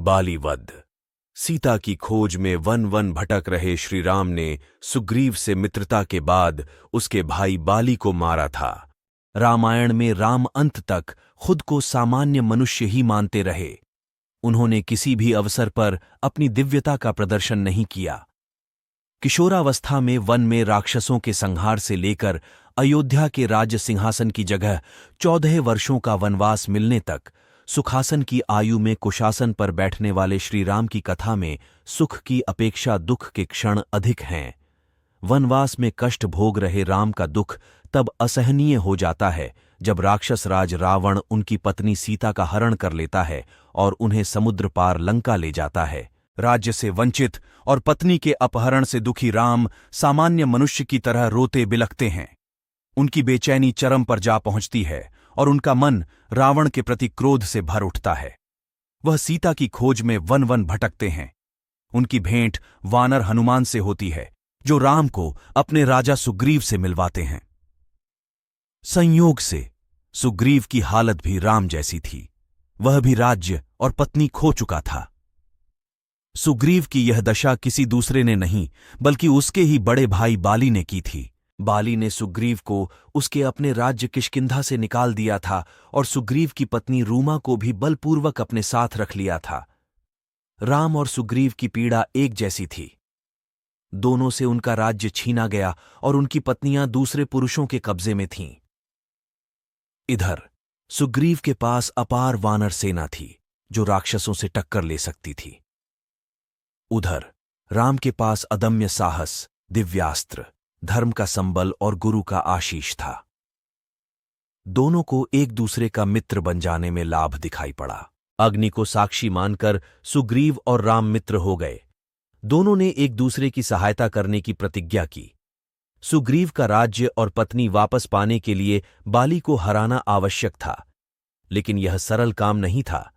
बालीवध। सीता की खोज में वन वन भटक रहे श्री राम ने सुग्रीव से मित्रता के बाद उसके भाई बाली को मारा था। रामायण में राम अंत तक खुद को सामान्य मनुष्य ही मानते रहे। उन्होंने किसी भी अवसर पर अपनी दिव्यता का प्रदर्शन नहीं किया। किशोरावस्था में वन में राक्षसों के संहार से लेकर अयोध्या के राज्य सिंहासन की जगह 14 वर्षों का वनवास मिलने तक सुखासन की आयु में कुशासन पर बैठने वाले श्रीराम की कथा में सुख की अपेक्षा दुख के क्षण अधिक हैं। वनवास में कष्ट भोग रहे राम का दुख तब असहनीय हो जाता है जब राक्षस राज रावण उनकी पत्नी सीता का हरण कर लेता है और उन्हें समुद्र पार लंका ले जाता है। राज्य से वंचित और पत्नी के अपहरण से दुखी राम सामान्य मनुष्य की तरह रोते बिलखते हैं। उनकी बेचैनी चरम पर जा पहुंचती है और उनका मन रावण के प्रति क्रोध से भर उठता है। वह सीता की खोज में वन वन भटकते हैं। उनकी भेंट वानर हनुमान से होती है, जो राम को अपने राजा सुग्रीव से मिलवाते हैं। संयोग से सुग्रीव की हालत भी राम जैसी थी। वह भी राज्य और पत्नी खो चुका था। सुग्रीव की यह दशा किसी दूसरे ने नहीं बल्कि उसके ही बड़े भाई बाली ने की थी। बाली ने सुग्रीव को उसके अपने राज्य किष्किंधा से निकाल दिया था और सुग्रीव की पत्नी रूमा को भी बलपूर्वक अपने साथ रख लिया था। राम और सुग्रीव की पीड़ा एक जैसी थी। दोनों से उनका राज्य छीना गया और उनकी पत्नियां दूसरे पुरुषों के कब्जे में थीं। इधर सुग्रीव के पास अपार वानर सेना थी जो राक्षसों से टक्कर ले सकती थी। उधर राम के अदम्य अदम्य साहस, दिव्यास्त्र, धर्म का संबल और गुरु का आशीष था। दोनों को एक दूसरे का मित्र बन जाने में लाभ दिखाई पड़ा। अग्नि को साक्षी मानकर सुग्रीव और राम मित्र हो गए। दोनों ने एक दूसरे की सहायता करने की प्रतिज्ञा की। सुग्रीव का राज्य और पत्नी वापस पाने के लिए बाली को हराना आवश्यक था, लेकिन यह सरल काम नहीं था।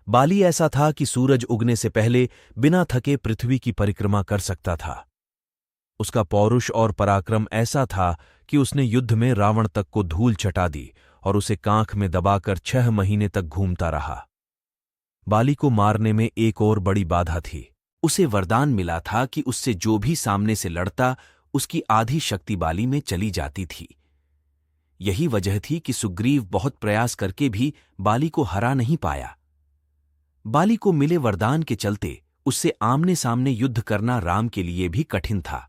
बाली ऐसा था कि सूरज उगने से पहले बिना थके पृथ्वी की परिक्रमा कर सकता था। उसका पौरुष और पराक्रम ऐसा था कि उसने युद्ध में रावण तक को धूल चटा दी और उसे कांख में दबाकर 6 महीने तक घूमता रहा। बाली को मारने में एक और बड़ी बाधा थी। उसे वरदान मिला था कि उससे जो भी सामने से लड़ता उसकी आधी शक्ति बाली में चली जाती थी। यही वजह थी कि सुग्रीव बहुत प्रयास करके भी बाली को हरा नहीं पाया। बाली को मिले वरदान के चलते उससे आमने सामने युद्ध करना राम के लिए भी कठिन था।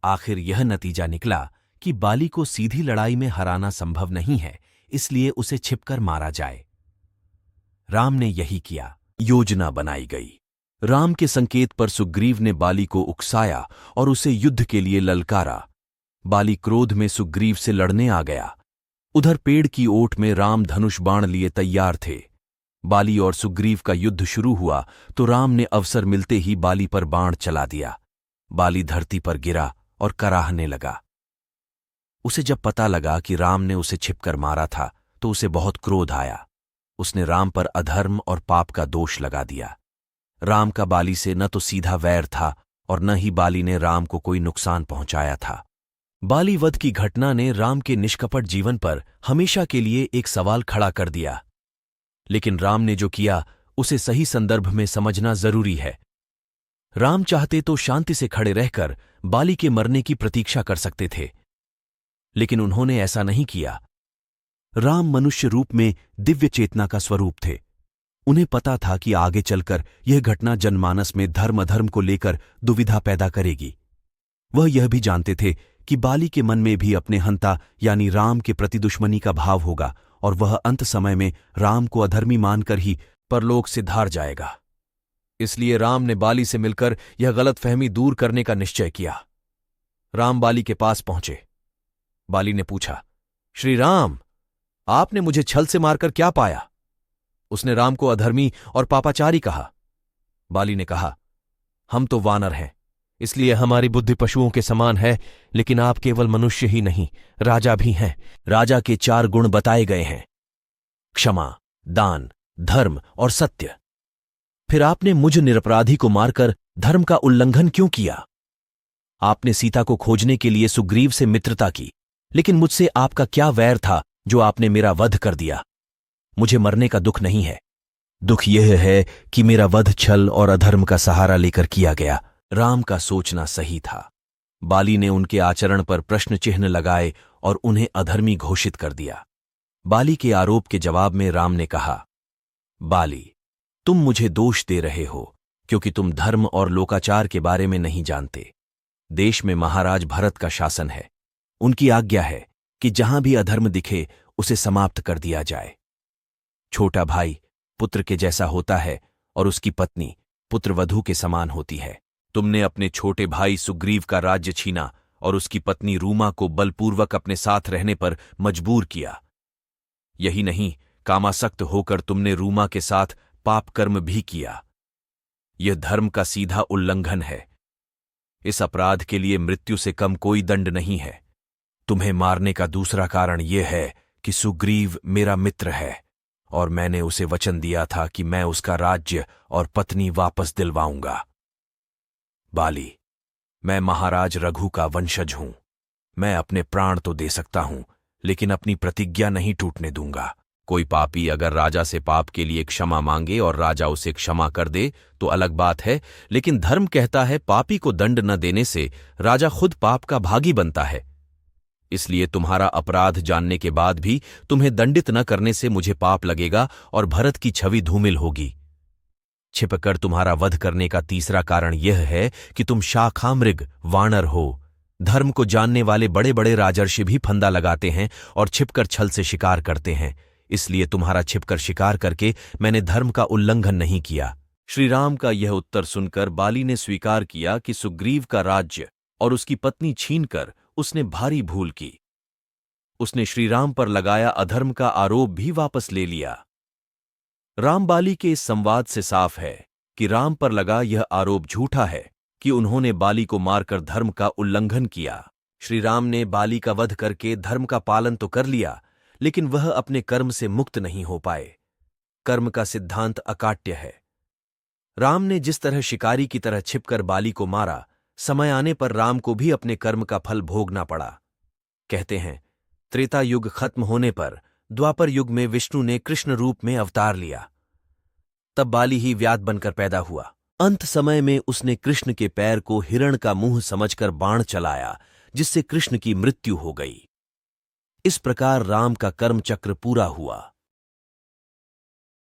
आखिर यह नतीजा निकला कि बाली को सीधी लड़ाई में हराना संभव नहीं है, इसलिए उसे छिपकर मारा जाए। राम ने यही किया। योजना बनाई गई। राम के संकेत पर सुग्रीव ने बाली को उकसाया और उसे युद्ध के लिए ललकारा। बाली क्रोध में सुग्रीव से लड़ने आ गया। उधर पेड़ की ओट में राम धनुष बाण लिए तैयार थे। बाली और सुग्रीव का युद्ध शुरू हुआ तो राम ने अवसर मिलते ही बाली पर बाण चला दिया। बाली धरती पर गिरा और कराहने लगा। उसे जब पता लगा कि राम ने उसे छिपकर मारा था तो उसे बहुत क्रोध आया। उसने राम पर अधर्म और पाप का दोष लगा दिया। राम का बाली से न तो सीधा वैर था और न ही बाली ने राम को कोई नुकसान पहुंचाया था। बाली वध की घटना ने राम के निष्कपट जीवन पर हमेशा के लिए एक सवाल खड़ा कर दिया। लेकिन राम ने जो किया उसे सही संदर्भ में समझना जरूरी है। राम चाहते तो शांति से खड़े रहकर बाली के मरने की प्रतीक्षा कर सकते थे, लेकिन उन्होंने ऐसा नहीं किया। राम मनुष्य रूप में दिव्य चेतना का स्वरूप थे। उन्हें पता था कि आगे चलकर यह घटना जनमानस में धर्म अधर्म को लेकर दुविधा पैदा करेगी। वह यह भी जानते थे कि बाली के मन में भी अपने हंता यानी राम के प्रति दुश्मनी का भाव होगा और वह अंत समय में राम को अधर्मी मानकर ही परलोक से धार जाएगा। इसलिए राम ने बाली से मिलकर यह गलतफहमी दूर करने का निश्चय किया। राम बाली के पास पहुंचे। बाली ने पूछा, श्री राम, आपने मुझे छल से मारकर क्या पाया? उसने राम को अधर्मी और पापाचारी कहा। बाली ने कहा, हम तो वानर हैं, इसलिए हमारी बुद्धि पशुओं के समान है, लेकिन आप केवल मनुष्य ही नहीं, राजा भी हैं। राजा के 4 गुण बताए गए हैं: क्षमा, दान, धर्म और सत्य। फिर आपने मुझ निरपराधी को मारकर धर्म का उल्लंघन क्यों किया? आपने सीता को खोजने के लिए सुग्रीव से मित्रता की, लेकिन मुझसे आपका क्या वैर था जो आपने मेरा वध कर दिया? मुझे मरने का दुख नहीं है, दुख यह है कि मेरा वध छल और अधर्म का सहारा लेकर किया गया। राम का सोचना सही था। बाली ने उनके आचरण पर प्रश्न चिन्ह लगाए और उन्हें अधर्मी घोषित कर दिया। बाली के आरोप के जवाब में राम ने कहा, बाली, तुम मुझे दोष दे रहे हो क्योंकि तुम धर्म और लोकाचार के बारे में नहीं जानते। देश में महाराज भरत का शासन है। उनकी आज्ञा है कि जहां भी अधर्म दिखे उसे समाप्त कर दिया जाए। छोटा भाई पुत्र के जैसा होता है और उसकी पत्नी पुत्रवधू के समान होती है। तुमने अपने छोटे भाई सुग्रीव का राज्य छीना और उसकी पत्नी रूमा को बलपूर्वक अपने साथ रहने पर मजबूर किया। यही नहीं, कामासक्त होकर तुमने रूमा के साथ पाप कर्म भी किया। यह धर्म का सीधा उल्लंघन है। इस अपराध के लिए मृत्यु से कम कोई दंड नहीं है। तुम्हें मारने का दूसरा कारण यह है कि सुग्रीव मेरा मित्र है और मैंने उसे वचन दिया था कि मैं उसका राज्य और पत्नी वापस दिलवाऊंगा। बाली, मैं महाराज रघु का वंशज हूं। मैं अपने प्राण तो दे सकता हूं, लेकिन अपनी प्रतिज्ञा नहीं टूटने दूंगा। कोई पापी अगर राजा से पाप के लिए क्षमा मांगे और राजा उसे क्षमा कर दे तो अलग बात है, लेकिन धर्म कहता है पापी को दंड न देने से राजा खुद पाप का भागी बनता है। इसलिए तुम्हारा अपराध जानने के बाद भी तुम्हें दंडित न करने से मुझे पाप लगेगा और भरत की छवि धूमिल होगी। छिपकर तुम्हारा वध करने का तीसरा कारण यह है कि तुम शाखामृग वानर हो। धर्म को जानने वाले बड़े बड़े राजर्षि भी फंदा लगाते हैं और छिपकर छल से शिकार करते हैं। इसलिए तुम्हारा छिपकर शिकार करके मैंने धर्म का उल्लंघन नहीं किया। श्री राम का यह उत्तर सुनकर बाली ने स्वीकार किया कि सुग्रीव का राज्य और उसकी पत्नी छीनकर उसने भारी भूल की। उसने श्रीराम पर लगाया अधर्म का आरोप भी वापस ले लिया। राम बाली के इस संवाद से साफ है कि राम पर लगा यह आरोप झूठा है कि उन्होंने बाली को मारकर धर्म का उल्लंघन किया। श्री राम ने बाली का वध करके धर्म का पालन तो कर लिया, लेकिन वह अपने कर्म से मुक्त नहीं हो पाए। कर्म का सिद्धांत अकाट्य है। राम ने जिस तरह शिकारी की तरह छिपकर बाली को मारा, समय आने पर राम को भी अपने कर्म का फल भोगना पड़ा। कहते हैं, त्रेता युग खत्म होने पर द्वापर युग में विष्णु ने कृष्ण रूप में अवतार लिया। तब बाली ही व्याध बनकर पैदा हुआ। अंत समय में उसने कृष्ण के पैर को हिरण का मुंह समझकर बाण चलाया, जिससे कृष्ण की मृत्यु हो गई। इस प्रकार राम का कर्म चक्र पूरा हुआ।